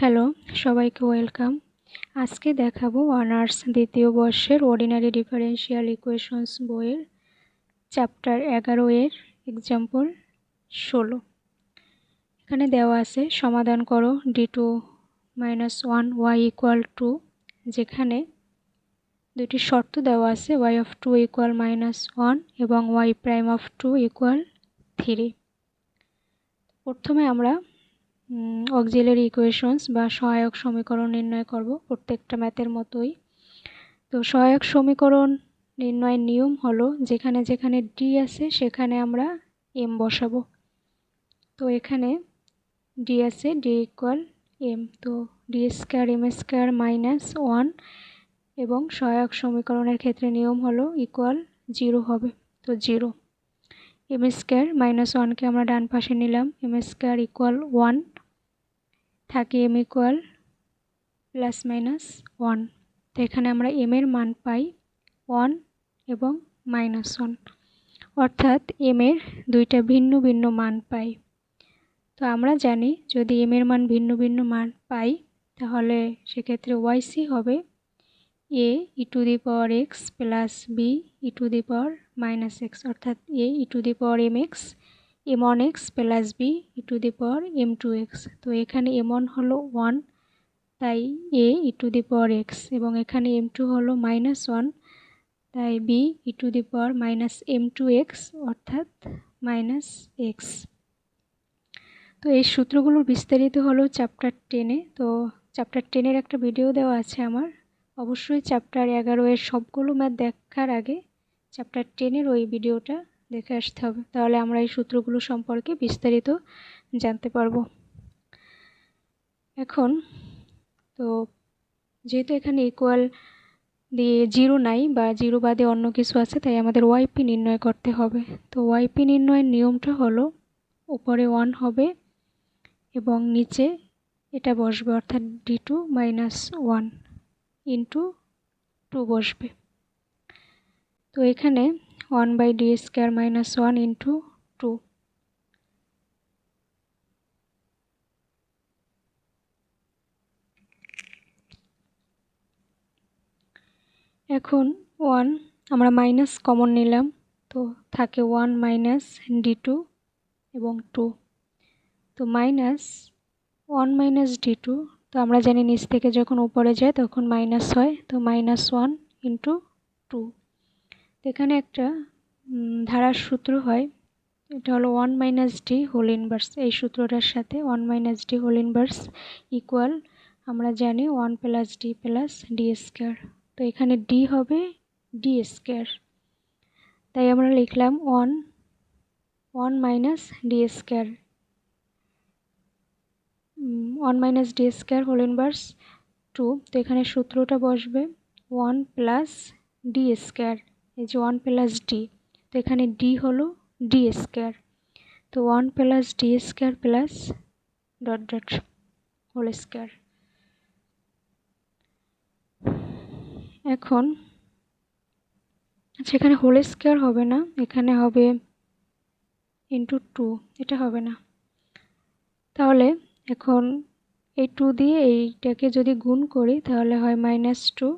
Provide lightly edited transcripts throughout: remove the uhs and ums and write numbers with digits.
Hello, সবাইকে welcome. আজকে দেখাবো অনার্স দ্বিতীয় বর্ষের অর্ডিনারি ডিফারেন্সিয়াল ইকুয়েশনস বইয়ের চ্যাপ্টার 11 এর এক্সাম্পল 16। এখানে দেওয়া আছে সমাধান করো d2 - 1 y = 2, যেখানে দুটি শর্ত দেওয়া আছে y of 2 = -1 এবং y prime of 2 = 3। প্রথমে আমরা অক্সিলারি ইকুয়েশনস বা সহায়ক সমীকরণ নির্ণয় করব প্রত্যেকটা ম্যাথের মতোই। তো সহায়ক সমীকরণ নির্ণয়ের নিয়ম হলো যেখানে যেখানে ডি আছে সেখানে আমরা এম বসাবো। তো এখানে ডি আছে, ডি ইকুয়াল এম, তো ডি স্কোয়ার এম স্কোয়ার -1 এবং সহায়ক সমীকরণের ক্ষেত্রে নিয়ম হলো ইকুয়াল 0 হবে। তো 0, এম স্কোয়ার -1কে আমরা ডান পাশে নিলাম, এম স্কোয়ার ইকুয়াল 1 থাকে, এম ইকুয়াল +-1। তো এখানে আমরা এম এর মান পাই 1 এবং -1, অর্থাৎ এম এর দুইটা ভিন্ন ভিন্ন মান পাই। তো আমরা জানি যদি এম এর মান ভিন্ন ভিন্ন মান পাই তাহলে সেক্ষেত্রে ওয়াইসি হবে a e⁻x + b e⁻−x, অর্থাৎ a e⁻mx m1x + b e⁻m2x। তো এখানে m1 হলো 1, তাই a e⁻x, এবং এখানে m2 হলো -1, তাই b e⁻−m2x, অর্থাৎ -x। তো এই সূত্রগুলোর বিস্তারিত হলো চ্যাপ্টার 10-এ। তো চ্যাপ্টার 10-এর একটা ভিডিও দেওয়া আছে আমার, অবশ্যই চ্যাপ্টার 11 এর সবগুলো ম্যাথ দেখার আগে চ্যাপ্টার 10-এর ওই ভিডিওটা দেখে আসতে হবে, তাহলে আমরা এই সূত্রগুলো সম্পর্কে বিস্তারিত জানতে পারবো। এখন তো যেহেতু এখানে ইকুয়াল দিয়ে 0 নাই বা 0 বাদে অন্য কিছু আছে, তাই আমাদের ওয়াইপি নির্ণয় করতে হবে। তো ওয়াইপি নির্ণয়ের নিয়মটা হলো উপরে 1 হবে এবং নিচে এটা বসবে, অর্থাৎ d2 - 1 × 2 বসবে। তো এখানে 1/d² - 1 × 2। এখন 1 আমরা মাইনাস কমন নিলাম, তো থাকে 1 - d2 এবং 2। তো -1 - d2, তো আমরা জানি নিচ থেকে যখন উপরে যায় তখন মাইনাস হয়, তো -1 × 2। এখানে একটা ধারার সূত্র হয়, এটা হলো 1 - d হোল ইনভার্স। এই সূত্রটার সাথে 1 - d হোল ইনভার্স ইকুয়াল আমরা জানি 1 + d + d²। তো এখানে d হবে d², তাই আমরা লিখলাম 1 - d², 1 - d² হোল ইনভার্স 2। তো এখানে সূত্রটা বসবে 1 + d², এই যে 1 + d, তো এখানে d হলো d², তো 1 + d² + হোল স্কোয়ার। এখন আচ্ছা, এখানে হোল স্কোয়ার হবে না, এখানে হবে × 2, এটা হবে না। তাহলে এখন এই 2 দিয়ে এইটাকে যদি গুণ করি তাহলে হয় -2,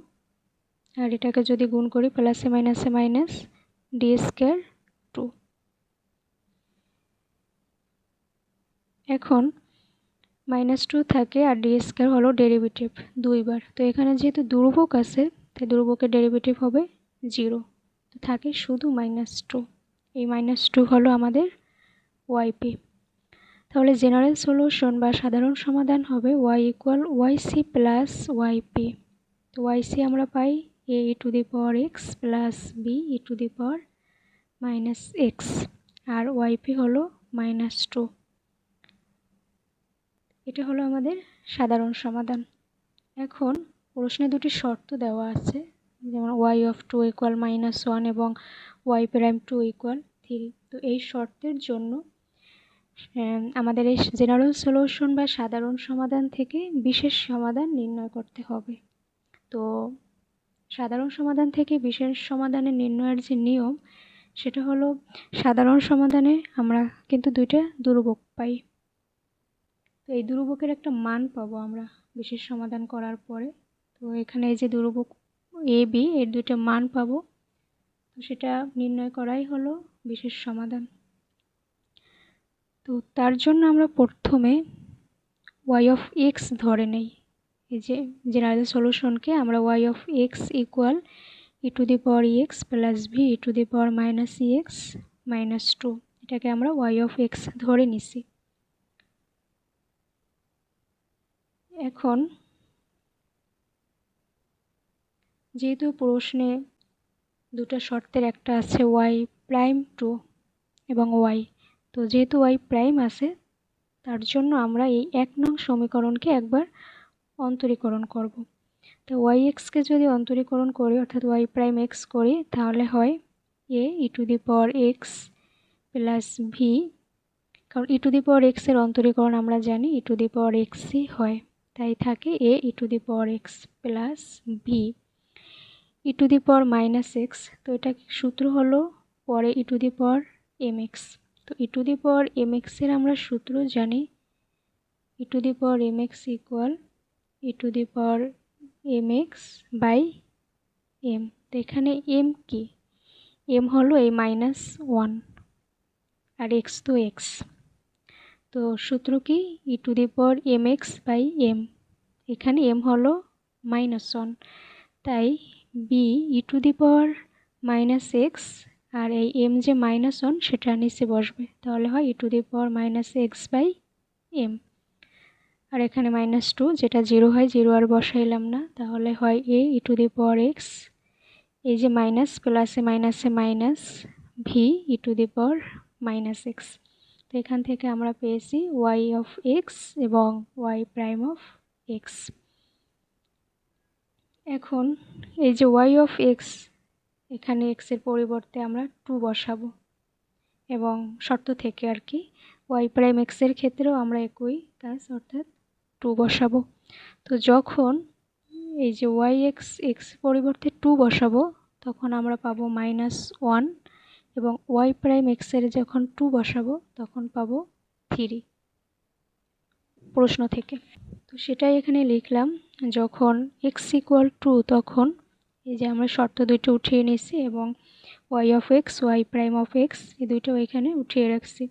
আর এটাকে যদি গুণ করি প্লাসে মাইনাসে মাইনাস d² 2। এখন -2 থাকে আর d² হলো ডেরিভেটিভ 2 বার। তো এখানে যেহেতু ধ্রুবক আছে তাই ধ্রুবকের ডেরিভেটিভ হবে 0, তো থাকে শুধু -2। এই -2 হলো আমাদের ওয়াইপি। তাহলে জেনারেল সলিউশন বা সাধারণ সমাধান হবে y = yc + yp। তো yc আমরা পাই a e⁻x + b e⁻−x, R yp হলো -2। এটা হলো আমাদের সাধারণ সমাধান। এখন প্রশ্নে দুটি শর্ত দেওয়া আছে, যেমন y of 2 = -1 এবং y prime 2 = 3। তো এই শর্তের জন্য আমাদের এই জেনারেল সলিউশন বা সাধারণ সমাধান থেকে বিশেষ সমাধান নির্ণয় করতে হবে। তো সাধারণ সমাধান থেকে বিশেষ সমাধানের নির্ণয়ের যে নিয়ম সেটা হলো, সাধারণ সমাধানে আমরা কিন্তু দুইটা ধ্রুবক পাই, তো এই ধ্রুবকের একটা মান পাবো আমরা বিশেষ সমাধান করার পরে। তো এখানে এই যে ধ্রুবক এ বি এর দুইটা মান পাবো, তো সেটা নির্ণয় করাই হলো বিশেষ সমাধান। তো তার জন্য আমরা প্রথমে ওয়াই অফ এক্স ধরে নেই। এই যে জেনারেল সলিউশনকে আমরা y of x equal e to the power x plus V e to the power minus x minus 2, এটাকে আমরা ওয়াই অফ এক্স ধরে নিছি। এখন যেহেতু প্রশ্নে দুটো শর্তের একটা আছে ওয়াই প্রাইম 2 এবং ওয়াই, তো যেহেতু ওয়াই প্রাইম আছে তার জন্য আমরা এই 1 নং সমীকরণকে একবার অন্তরীকরণ করব। তো ওয়াই এক্সকে যদি অন্তরীকরণ করি অর্থাৎ ওয়াই প্রাইম এক্স করি তাহলে হয় a e to the power x plus b, কারণ ই টু দি পাওয়ার এক্সের অন্তরীকরণ আমরা জানি ই টু দি পাওয়ার এক্সই হয়, তাই থাকে a e to the power x plus V e to the power minus x. তো এটা সূত্র হলো পরে e to the power m x. তো e to the power M এক্সের আমরা সূত্র জানি e to the power m x equal e to the power m x by m. তো এখানে এম কি, এম হলো এই -1 আর এক্স তো এক্স, তো সূত্র কি e to the power m x by m, এখানে এম হলো -1, তাই b e to the power -x আর এই এম যে -1 সেটা নিচে বসবে, তাহলে হয় e to the power -x by m. আর এখানে -2 যেটা 0 হয় 0 আর বসাইলাম না, তাহলে হয় a e to the power x, এই যে মাইনাস প্লাসে মাইনাসে minus b e to the power -x। তো এখান থেকে আমরা পেয়েছি ওয়াই অফ এক্স এবং ওয়াই প্রাইম অফ এক্স। এখন এই যে ওয়াই অফ এক্স, এখানে এক্সের পরিবর্তে আমরা 2 বসাবো এবং শর্ত থেকে আর কি ওয়াই প্রাইম এক্সের ক্ষেত্রেও আমরা একই কাজ অর্থাৎ 2 বসাবো। তো যখন এই যে ওয়াই এক্স পরিবর্তে 2 বসাবো তখন আমরা পাবো -1 এবং ওয়াই প্রাইম এক্সের যখন 2 বসাবো তখন পাবো 3 প্রশ্ন থেকে। তো সেটাই এখানে লিখলাম, যখন এক্স ইকুয়াল 2 তখন এই যে আমরা শর্ত দুটো উঠিয়ে নিয়েছি এবং y of x y prime of x এই দুটো এখানে উঠিয়ে রাখছি।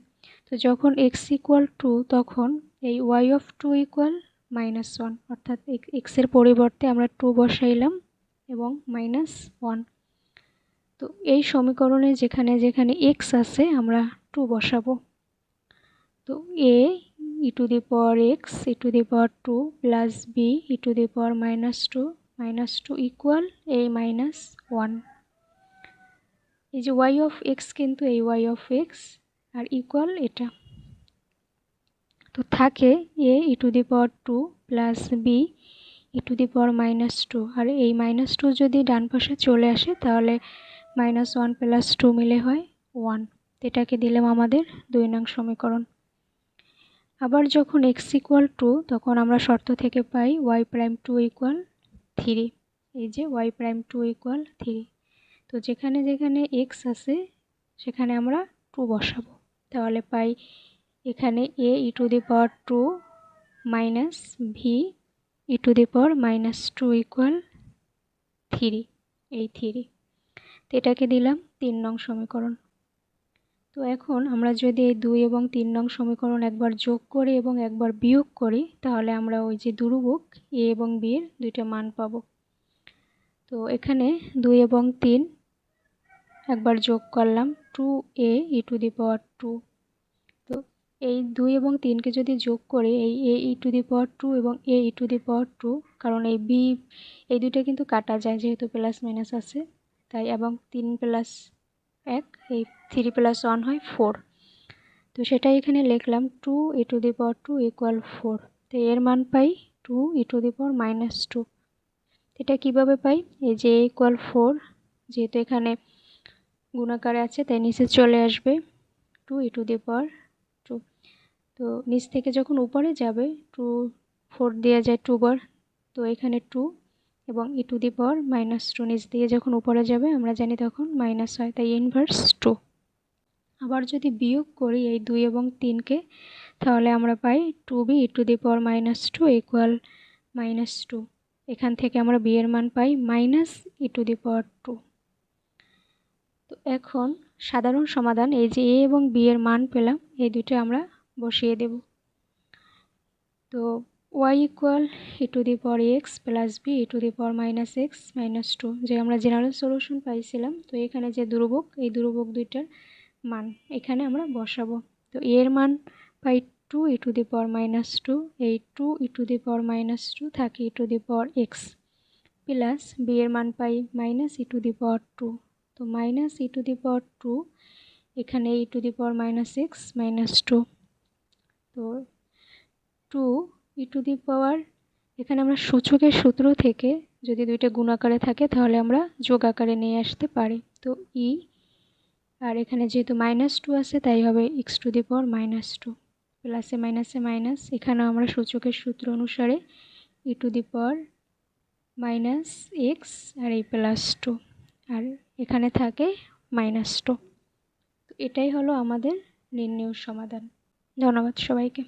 তো যখন এক্স ইকুয়াল 2 তখন এই ওয়াই অফ 2 ইকুয়াল -1 অর্থাৎ এক্সের পরিবর্তে আমরা 2 বসাইলাম এবং -1। তো এই সমীকরণে যেখানে যেখানে এক্স আছে আমরা 2 বসাবো। তো a e to the power x e to the power 2 plus b e to the power -2 equal এই -1। এই যে ওয়াই অফ এক্স কিন্তু এই ওয়াই অফ এক্স আর ইকুয়াল এটা, তো থাকে a e to the power 2 plus b e to the power -2, আর এই -2 যদি ডান পাশে চলে আসে তাহলে -1 প্লাস 2 মিলে হয় 1, এটাকে দিলাম আমাদের 2 নং সমীকরণ। আবার যখন এক্স ইকুয়াল 2 তখন আমরা শর্ত থেকে পাই ওয়াই প্রাইম 2 ইকুয়াল 3, এই যে ওয়াই প্রাইম 2 ইকুয়াল 3। তো যেখানে যেখানে এক্স আছে সেখানে আমরা 2 বসাবো, তাহলে পাই এখানে a e to the power 2 minus b e to the power -2 equal 3, এই 3। তো এটাকে দিলাম 3 নং সমীকরণ। তো এখন আমরা যদি এই 2 এবং 3 নং সমীকরণ একবার যোগ করি এবং একবার বিয়োগ করি তাহলে আমরা ওই যে ধ্রুবক এ এবং বি এর দুইটা মান পাবো। তো এখানে 2 এবং 3 একবার যোগ করলাম 2a E to the power 2। তো এই 2 এবং 3কে যদি যোগ করে এই a E to the power 2 এবং a E to the power 2, কারণ এই b এই দুইটা কিন্তু কাটা যায় যেহেতু প্লাস মাইনাস আছে তাই, এবং 3 প্লাস 1 এই 3 প্লাস 1 হয় 4। তো সেটাই এখানে লিখলাম 2 ই টু দি পাওয়ার 2 ইকুয়াল 4। তো এর মান পাই 2 ই টু দি পাওয়ার -2। এটা কিভাবে পাই, এই যে ইকুয়াল 4 যেহেতু এখানে গুণাকারে আছে তাই নিচে চলে আসবে 2 ই টু দি পাওয়ার 2। তো নিচ থেকে যখন উপরে যাবে 2 4 দিয়ে যায় 2 বার, তো এখানে 2 এবং ই টু দি পাওয়ার -2 নিচ দিয়ে যখন উপরে যাবে আমরা জানি তখন মাইনাস হয়, তাই ইনভার্স 2। আবার যদি বিয়োগ করি এই 2 এবং 3কে তাহলে আমরা পাই 2b e⁻² ইকুয়াল -2। এখান থেকে আমরা b এর মান পাই -e⁻²। তো এখন সাধারণ সমাধান, এই যে a এবং b এর মান পেলাম, এই দুটো আমরা বসিয়ে দেব। তো y equal e⁻x plus b e⁻−x−2, যে আমরা জেনারেল সলিউশন পাইছিলাম। তো এখানে যে ধ্রুবক, এই ধ্রুবক দুইটার মান এখানে আমরা বসাবো। তো a এর মান পাই 2e⁻², এই 2e⁻² থাকে e⁻x প্লাস b এর মান পাই -e⁻²। তো -e⁻², এখানে e⁻−x−2। তো 2e⁻, এখানে আমরা সূচকের সূত্র থেকে যদি দুইটা গুণ আকারে থাকে তাহলে আমরা যোগ আকারে নিয়ে আসতে পারি। তো e, আর এখানে যেহেতু -2 আছে তাই হবে x⁻², প্লাসে মাইনাসে মাইনাস, এখানে আমরা সূচকের সূত্র অনুসারে e⁻−x আর এই +2, আর এখানে থাকে -2। তো এটাই হলো আমাদের নির্ণেয় সমাধান। ধন্যবাদ সবাইকে।